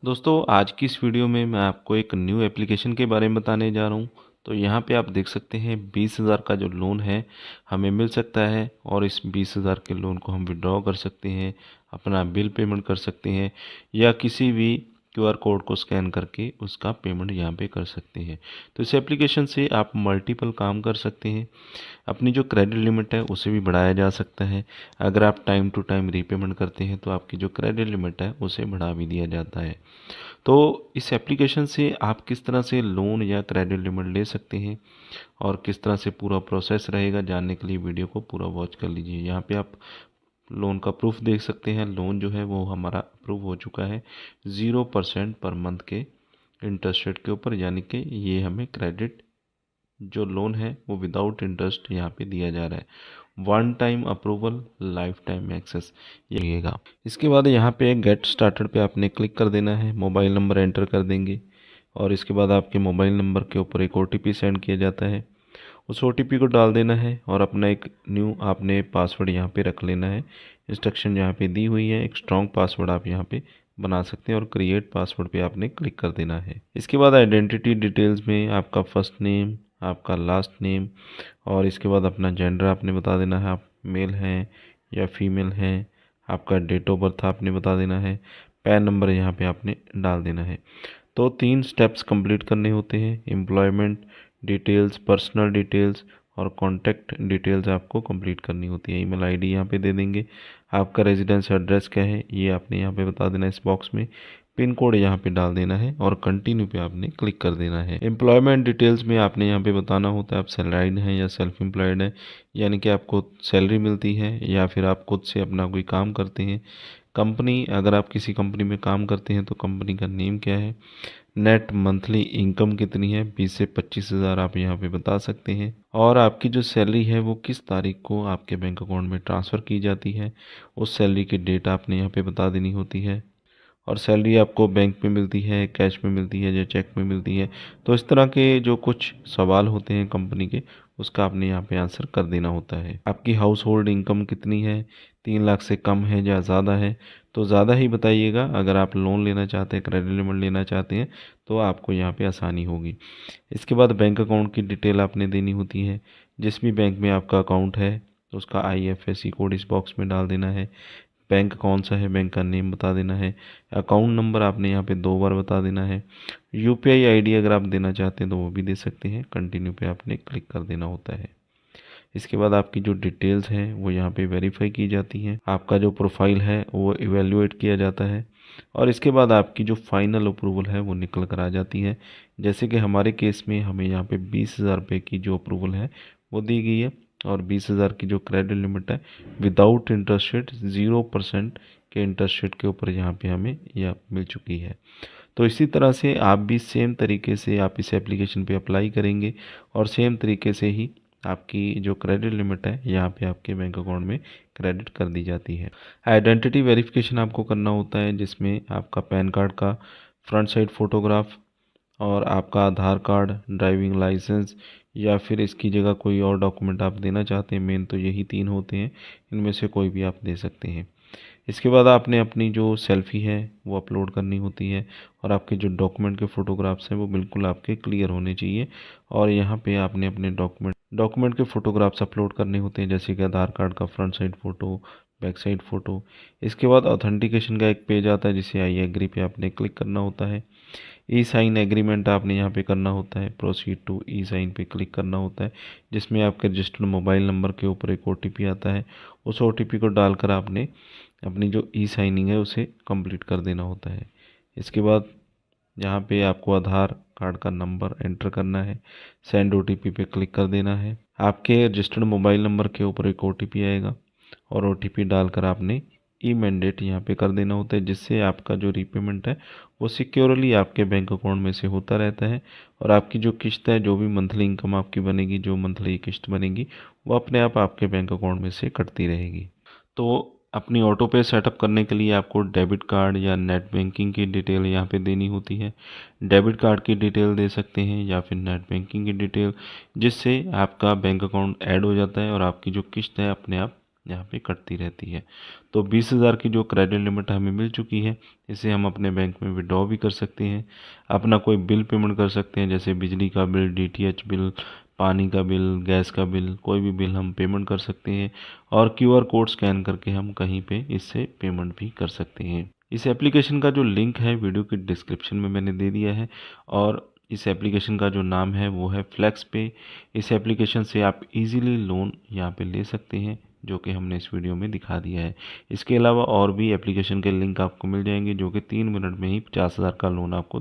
दोस्तों आज की इस वीडियो में मैं आपको एक न्यू एप्लीकेशन के बारे में बताने जा रहा हूँ। तो यहाँ पे आप देख सकते हैं 20,000 का जो लोन है हमें मिल सकता है और इस 20,000 के लोन को हम विड्रॉ कर सकते हैं, अपना बिल पेमेंट कर सकते हैं या किसी भी क्यूआर कोड को स्कैन करके उसका पेमेंट यहाँ पे कर सकते हैं। तो इस एप्लीकेशन से आप मल्टीपल काम कर सकते हैं। अपनी जो क्रेडिट लिमिट है उसे भी बढ़ाया जा सकता है। अगर आप टाइम टू टाइम रीपेमेंट करते हैं तो आपकी जो क्रेडिट लिमिट है उसे बढ़ा भी दिया जाता है। तो इस एप्लीकेशन से आप किस तरह से लोन या क्रेडिट लिमिट ले सकते हैं और किस तरह से पूरा प्रोसेस रहेगा, जानने के लिए वीडियो को पूरा वॉच कर लीजिए। यहाँ पे आप लोन का प्रूफ देख सकते हैं। लोन जो है वो हमारा अप्रूव हो चुका है 0% पर मंथ के इंटरेस्ट रेट के ऊपर, यानी कि ये हमें क्रेडिट जो लोन है वो विदाउट इंटरेस्ट यहाँ पे दिया जा रहा है। One time approval, lifetime access ये मिलेगा। इसके बाद यहाँ पे गेट स्टार्टेड पे आपने क्लिक कर देना है। मोबाइल नंबर एंटर कर देंगे और इसके बाद आपके मोबाइल नंबर के ऊपर एक OTP सेंड किया जाता है। उस OTP को डाल देना है और अपना एक न्यू आपने पासवर्ड यहाँ पे रख लेना है। इंस्ट्रक्शन यहाँ पे दी हुई है। एक स्ट्रॉन्ग पासवर्ड आप यहाँ पे बना सकते हैं और क्रिएट पासवर्ड पे आपने क्लिक कर देना है। इसके बाद आइडेंटिटी डिटेल्स में आपका फर्स्ट नेम, आपका लास्ट नेम और इसके बाद अपना जेंडर आपने बता देना है, आप मेल हैं या फीमेल हैं। आपका डेट ऑफ बर्थ आपने बता देना है। पैन नंबर यहाँ पे आपने डाल देना है। तो 3 स्टेप्स कंप्लीट करने होते हैं। एम्प्लॉयमेंट डिटेल्स, पर्सनल डिटेल्स और कॉन्टैक्ट डिटेल्स आपको कंप्लीट करनी होती है। ईमेल आईडी यहाँ पे दे देंगे। आपका रेजिडेंस एड्रेस क्या है ये आपने यहाँ पे बता देना है इस बॉक्स में। पिन कोड यहाँ पे डाल देना है और कंटिन्यू पे आपने क्लिक कर देना है। एम्प्लॉयमेंट डिटेल्स में आपने यहाँ पे बताना होता है आप सैलराइड हैं या सेल्फ एम्प्लॉयड हैं, यानी कि आपको सैलरी मिलती है या फिर आप खुद से अपना कोई काम करते हैं। कंपनी, अगर आप किसी कंपनी में काम करते हैं तो कंपनी का नेम क्या है। नेट मंथली इनकम कितनी है, 20 से 25,000 आप यहाँ पे बता सकते हैं। और आपकी जो सैलरी है वो किस तारीख को आपके बैंक अकाउंट में ट्रांसफ़र की जाती है, उस सैलरी की डेट आपने यहाँ पे बता देनी होती है। और सैलरी आपको बैंक में मिलती है, कैश में मिलती है या चेक में मिलती है। तो इस तरह के जो कुछ सवाल होते हैं कंपनी के, उसका आपने यहाँ पे आंसर कर देना होता है। आपकी हाउस होल्ड इनकम कितनी है, 3 लाख से कम है या ज़्यादा है, तो ज़्यादा ही बताइएगा। अगर आप लोन लेना चाहते हैं, क्रेडिट लिमिट लेना चाहते हैं तो आपको यहाँ पे आसानी होगी। इसके बाद बैंक अकाउंट की डिटेल आपने देनी होती है। जिस भी बैंक में आपका अकाउंट है तो उसका IFSC कोड इस बॉक्स में डाल देना है। बैंक कौन सा है, बैंक का नेम बता देना है। अकाउंट नंबर आपने यहाँ पे 2 बार बता देना है। UPI ID अगर आप देना चाहते हैं तो वो भी दे सकते हैं। कंटिन्यू पे आपने क्लिक कर देना होता है। इसके बाद आपकी जो डिटेल्स हैं वो यहाँ पे वेरीफाई की जाती हैं। आपका जो प्रोफाइल है वो इवेल्युएट किया जाता है और इसके बाद आपकी जो फाइनल अप्रूवल है वो निकल कर आ जाती है। जैसे कि हमारे केस में हमें यहाँ पे 20,000 रुपये की जो अप्रूवल है वो दी गई है और 20,000 की जो क्रेडिट लिमिट है विदाउट इंटरेस्ट रेट 0% के इंटरेस्ट रेट के ऊपर यहाँ पे हमें यह मिल चुकी है। तो इसी तरह से आप भी सेम तरीके से आप इस एप्लीकेशन पे अप्लाई करेंगे और सेम तरीके से ही आपकी जो क्रेडिट लिमिट है यहाँ पे आपके बैंक अकाउंट में क्रेडिट कर दी जाती है। आइडेंटिटी वेरिफिकेशन आपको करना होता है, जिसमें आपका पैन कार्ड का फ्रंट साइड फ़ोटोग्राफ और आपका आधार कार्ड, ड्राइविंग लाइसेंस या फिर इसकी जगह कोई और डॉक्यूमेंट आप देना चाहते हैं। मेन तो यही 3 होते हैं, इनमें से कोई भी आप दे सकते हैं। इसके बाद आपने अपनी जो सेल्फ़ी है वो अपलोड करनी होती है और आपके जो डॉक्यूमेंट के फ़ोटोग्राफ्स हैं वो बिल्कुल आपके क्लियर होने चाहिए। और यहाँ पे आपने अपने डॉक्यूमेंट के फ़ोटोग्राफ्स अपलोड करने होते हैं, जैसे कि आधार कार्ड का front side photo, back side photo. इसके बाद ऑथेंटिकेशन का एक पेज आता है जिसे आई एग्री पे आपने क्लिक करना होता है। ई साइन एग्रीमेंट आपने यहाँ पे करना होता है। प्रोसीड टू ई साइन पे क्लिक करना होता है, जिसमें आपके रजिस्टर्ड मोबाइल नंबर के ऊपर एक OTP आता है। उस OTP को डालकर आपने अपनी जो ई साइनिंग है उसे कंप्लीट कर देना होता है। इसके बाद यहाँ पे आपको आधार कार्ड का नंबर एंटर करना है। सेंड OTP पे क्लिक कर देना है। आपके रजिस्टर्ड मोबाइल नंबर के ऊपर एक OTP आएगा और OTP डालकर आपने ई मैंडेट यहाँ पे कर देना होता है, जिससे आपका जो रीपेमेंट है वो सिक्योरली आपके बैंक अकाउंट में से होता रहता है और आपकी जो किस्त है, जो भी मंथली इनकम आपकी बनेगी, जो मंथली किस्त बनेगी, वो अपने आप आपके बैंक अकाउंट में से कटती रहेगी। तो अपनी ऑटो पे सेटअप करने के लिए आपको डेबिट कार्ड या नेट बैंकिंग की डिटेल यहाँ पे देनी होती है। डेबिट कार्ड की डिटेल दे सकते हैं या फिर नेट बैंकिंग की डिटेल, जिससे आपका बैंक अकाउंट ऐड हो जाता है और आपकी जो किस्त है अपने आप यहाँ पे कटती रहती है। तो 20,000 की जो क्रेडिट लिमिट हमें मिल चुकी है, इसे हम अपने बैंक में विड्रॉ भी कर सकते हैं। अपना कोई बिल पेमेंट कर सकते हैं, जैसे बिजली का बिल, डीटीएच बिल, पानी का बिल, गैस का बिल, कोई भी बिल हम पेमेंट कर सकते हैं। और क्यूआर कोड स्कैन करके हम कहीं पे इससे पेमेंट भी कर सकते हैं। इस एप्लीकेशन का जो लिंक है वीडियो के डिस्क्रिप्शन में मैंने दे दिया है। और इस एप्लीकेशन का जो नाम है वो है फ्लेक्स पे। इस एप्लीकेशन से आप इजीली लोन यहाँ पे ले सकते हैं, जो कि हमने इस वीडियो में दिखा दिया है। इसके अलावा और भी एप्लीकेशन के लिंक आपको मिल जाएंगे, जो कि 3 मिनट में ही 50,000 का लोन आपको